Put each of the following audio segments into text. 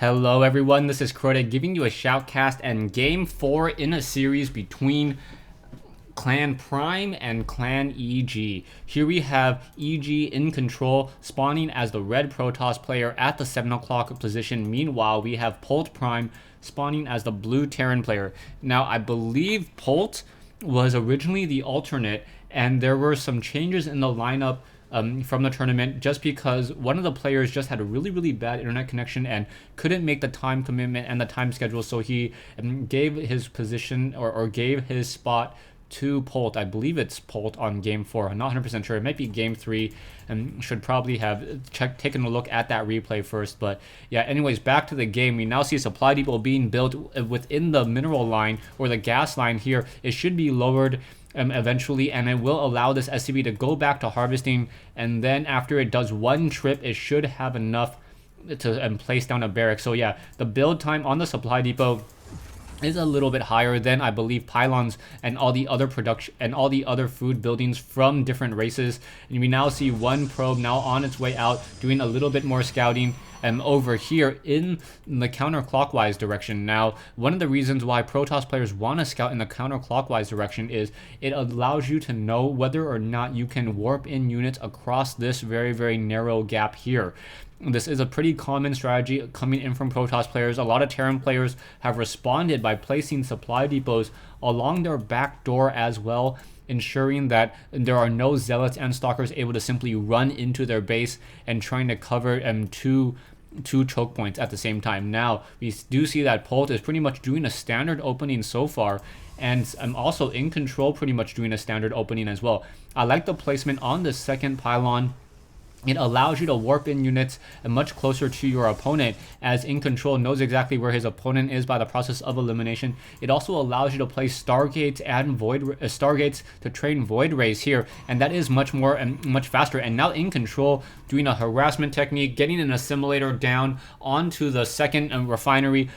Hello everyone, this is Quadrant giving you a shoutcast and game 4 in a series between Clan Prime and Clan EG. Here we have EG Incontrol spawning as the red Protoss player at the 7 o'clock position. Meanwhile, we have Polt Prime spawning as the blue Terran player. Now, I believe Polt was originally the alternate, and there were some changes in the lineup from the tournament just because one of the players just had a really bad internet connection and couldn't make the time commitment and the time schedule, so he gave his position or gave his spot to Polt. I believe it's Polt on game 4. I'm not 100% sure. It might be game 3, and should probably have taken a look at that replay first. But yeah, anyways, back to the game. We now see a supply depot being built within the mineral line or the gas line here. It should be lowered eventually, and it will allow this SCV to go back to harvesting, and then after it does one trip, it should have enough to place down a barrack. So yeah, the build time on the supply depot is a little bit higher than, I believe, pylons and all the other production and all the other food buildings from different races. And we now see one probe now on its way out, doing a little bit more scouting over here in the counterclockwise direction. Now, one of the reasons why Protoss players want to scout in the counterclockwise direction is it allows you to know whether or not you can warp in units across this very narrow gap here. This is a pretty common strategy coming in from Protoss players. A lot of Terran players have responded by placing supply depots along their back door as well, ensuring that there are no zealots and stalkers able to simply run into their base and trying to cover two choke points at the same time. Now, we do see that Polt is pretty much doing a standard opening so far, and I'm also Incontrol pretty much doing a standard opening as well. I like the placement on the second pylon. It allows you to warp in units much closer to your opponent, as Incontrol knows exactly where his opponent is by the process of elimination. It also allows you to place Stargates and Stargates to train Void Rays here, and that is much more and much faster. And now Incontrol doing a harassment technique, getting an assimilator down onto the second refinery,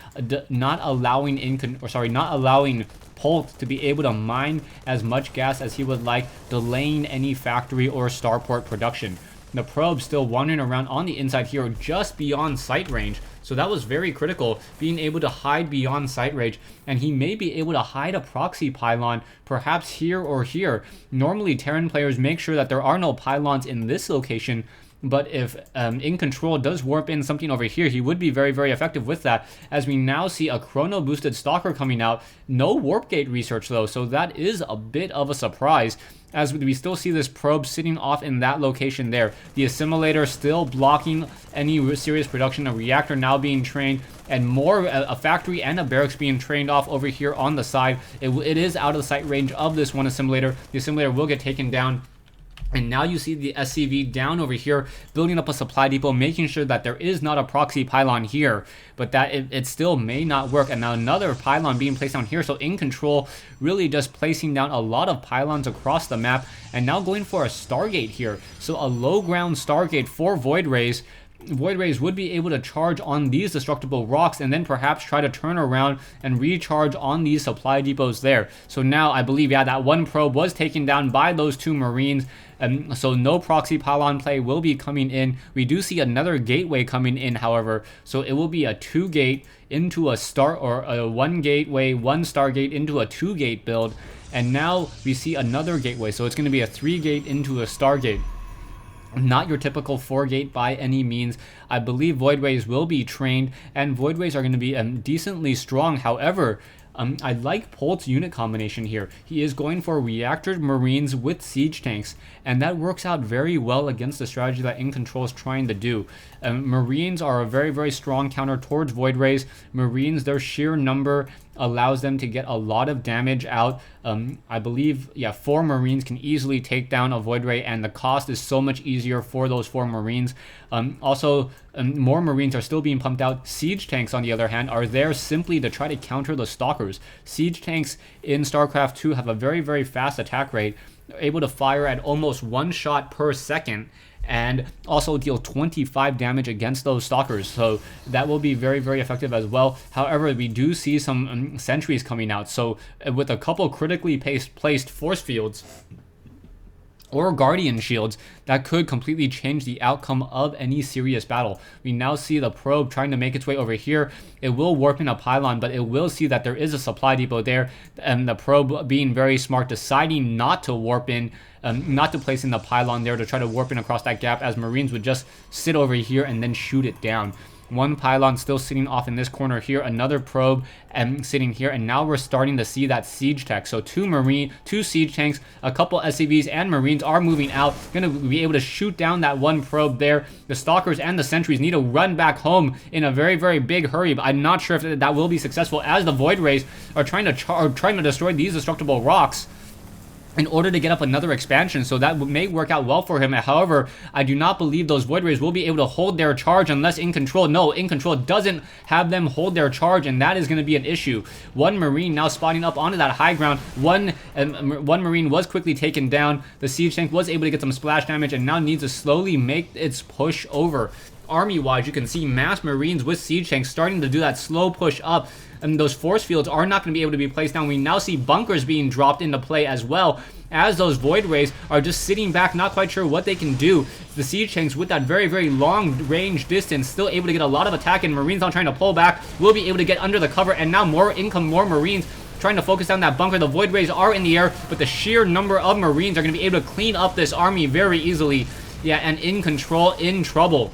not allowing Polt to be able to mine as much gas as he would like, delaying any factory or starport production. The probe still wandering around on the inside here, just beyond sight range. So that was very critical, being able to hide beyond sight range. And he may be able to hide a proxy pylon, perhaps here or here. Normally, Terran players make sure that there are no pylons in this location. But if Incontrol does warp in something over here, he would be very effective with that, as we now see a chrono boosted stalker coming out. No warp gate research though, so that is a bit of a surprise, as we still see this probe sitting off in that location there. The assimilator still blocking any serious production, a reactor now being trained, and more a factory and a barracks being trained off over here on the side. It is out of the sight range of this one assimilator. The assimilator will get taken down. And now you see the SCV down over here, building up a supply depot, making sure that there is not a proxy pylon here, but that it still may not work. And now another pylon being placed down here. So Incontrol really just placing down a lot of pylons across the map, and now going for a Stargate here. So a low ground Stargate for Void Rays. Void Rays would be able to charge on these destructible rocks and then perhaps try to turn around and recharge on these supply depots there. So now I believe, yeah, that one probe was taken down by those two Marines. So no proxy pylon play will be coming in. We do see another gateway coming in, however. So it will be a 2-gate into a a 1 gateway, 1 Stargate into a 2-gate build. And now we see another gateway. So it's going to be a 3-gate into a Stargate. Not your typical 4-gate by any means. I believe Void Rays will be trained, and Void Rays are going to be decently strong. However, I like Polt's unit combination here. He is going for reactor Marines with siege tanks, and that works out very well against the strategy that Incontrol is trying to do. Marines are a very strong counter towards Void Rays. Marines, their sheer number allows them to get a lot of damage out. I believe, yeah, 4 Marines can easily take down a Void Ray, and the cost is so much easier for those 4 Marines. Also, more Marines are still being pumped out. Siege tanks, on the other hand, are there simply to try to counter the stalkers. Siege tanks in StarCraft 2 have a very fast attack rate, able to fire at almost 1 shot per second, and also deal 25 damage against those stalkers, so that will be very effective as well. However, we do see some sentries coming out, so with a couple critically placed force fields or guardian shields that could completely change the outcome of any serious battle. We now see the probe trying to make its way over here. It will warp in a pylon, but it will see that there is a supply depot there, and the probe, being very smart, deciding not to warp in, not to place in the pylon there to try to warp in across that gap, as Marines would just sit over here and then shoot it down. One pylon still sitting off in this corner here, another probe sitting here, and now we're starting to see that siege tech. So two siege tanks, a couple SCVs, and Marines are moving out, gonna be able to shoot down that one probe there. The stalkers and the sentries need to run back home in a very, very big hurry, but I'm not sure if that will be successful, as the void rays are trying to destroy these destructible rocks in order to get up another expansion. So that may work out well for him. However, I do not believe those void rays will be able to hold their charge unless Incontrol doesn't have them hold their charge, and that is going to be an issue. One Marine now spotting up onto that high ground. One Marine was quickly taken down. The siege tank was able to get some splash damage and now needs to slowly make its push over. Army-wise, you can see mass Marines with siege tanks starting to do that slow push up, and those force fields are not going to be able to be placed down. We now see bunkers being dropped into play as well, as those void rays are just sitting back, not quite sure what they can do. The siege tanks with that very, very long range distance still able to get a lot of attack, and Marines not trying to pull back will be able to get under the cover, and now more Marines trying to focus down that bunker. The void rays are in the air, but the sheer number of Marines are going to be able to clean up this army very easily. Yeah, and Incontrol in trouble,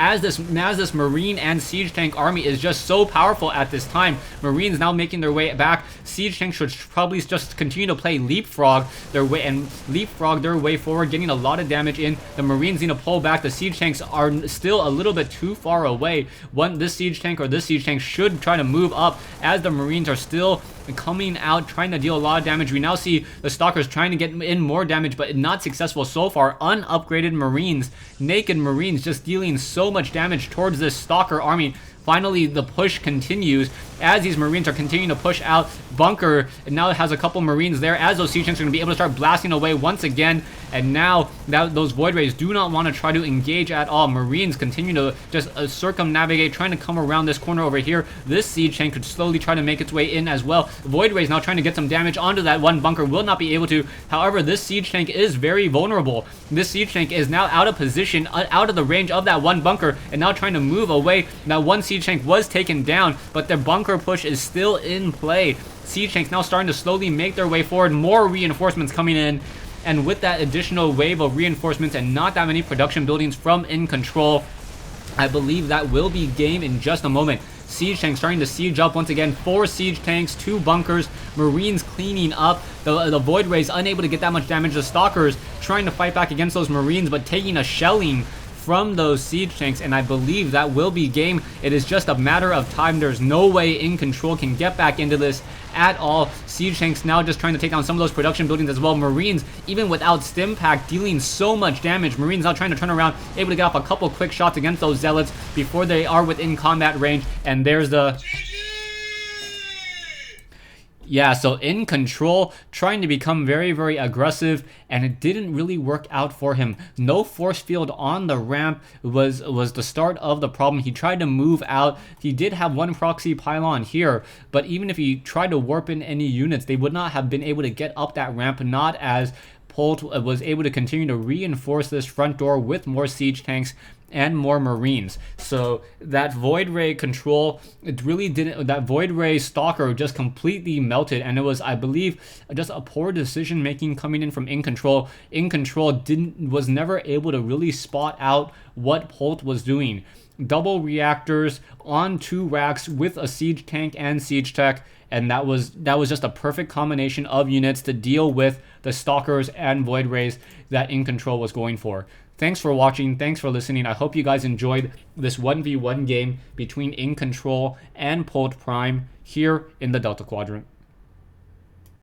as this Marine and siege tank army is just so powerful at this time. Marines now making their way back. Siege tanks should probably just continue to play leapfrog their way forward, getting a lot of damage in. The Marines need to pull back. The siege tanks are still a little bit too far away. This siege tank should try to move up, as the Marines are still coming out, trying to deal a lot of damage. We now see the stalkers trying to get in more damage, but not successful so far. Unupgraded Marines, naked Marines, just dealing so much damage towards this stalker army. Finally, the push continues as these Marines are continuing to push out. Bunker now has a couple Marines there, as those siege tanks are going to be able to start blasting away once again. And now those void rays do not want to try to engage at all. Marines continue to just circumnavigate, trying to come around this corner over here. This siege tank could slowly try to make its way in as well. Void rays now trying to get some damage onto that one bunker, will not be able to. However, this siege tank is very vulnerable. This siege tank is now out of position, out of the range of that one bunker, and now trying to move away. That one siege tank was taken down, but their bunker push is still in play. Siege tanks now starting to slowly make their way forward. More reinforcements coming in, and with that additional wave of reinforcements and not that many production buildings from Incontrol, I believe that will be game in just a moment. Siege tanks starting to siege up once again. 4 siege tanks, 2 bunkers, Marines cleaning up. The void rays unable to get that much damage. The stalkers trying to fight back against those Marines, but taking a shelling from those siege tanks, and I believe that will be game. It is just a matter of time. There's no way Incontrol can get back into this at all. Siege tanks now just trying to take down some of those production buildings as well. Marines, even without stim pack, dealing so much damage. Marines now trying to turn around, able to get off a couple quick shots against those zealots before they are within combat range, and there's the... Yeah, so Incontrol trying to become very, very aggressive, and it didn't really work out for him. No force field on the ramp was the start of the problem. He tried to move out. He did have one proxy pylon here, but even if he tried to warp in any units, they would not have been able to get up that ramp, not as Polt was able to continue to reinforce this front door with more siege tanks and more Marines. So that void ray control, it really didn't, that void ray stalker just completely melted, and it was, I believe, just a poor decision making coming in from Incontrol. Incontrol was never able to really spot out what Polt was doing. Double reactors on 2 racks with a siege tank and siege tech, and that was just a perfect combination of units to deal with the stalkers and void rays that Incontrol was going for. Thanks for watching. Thanks for listening. I hope you guys enjoyed this 1v1 game between Incontrol and Polt Prime here in the Delta Quadrant.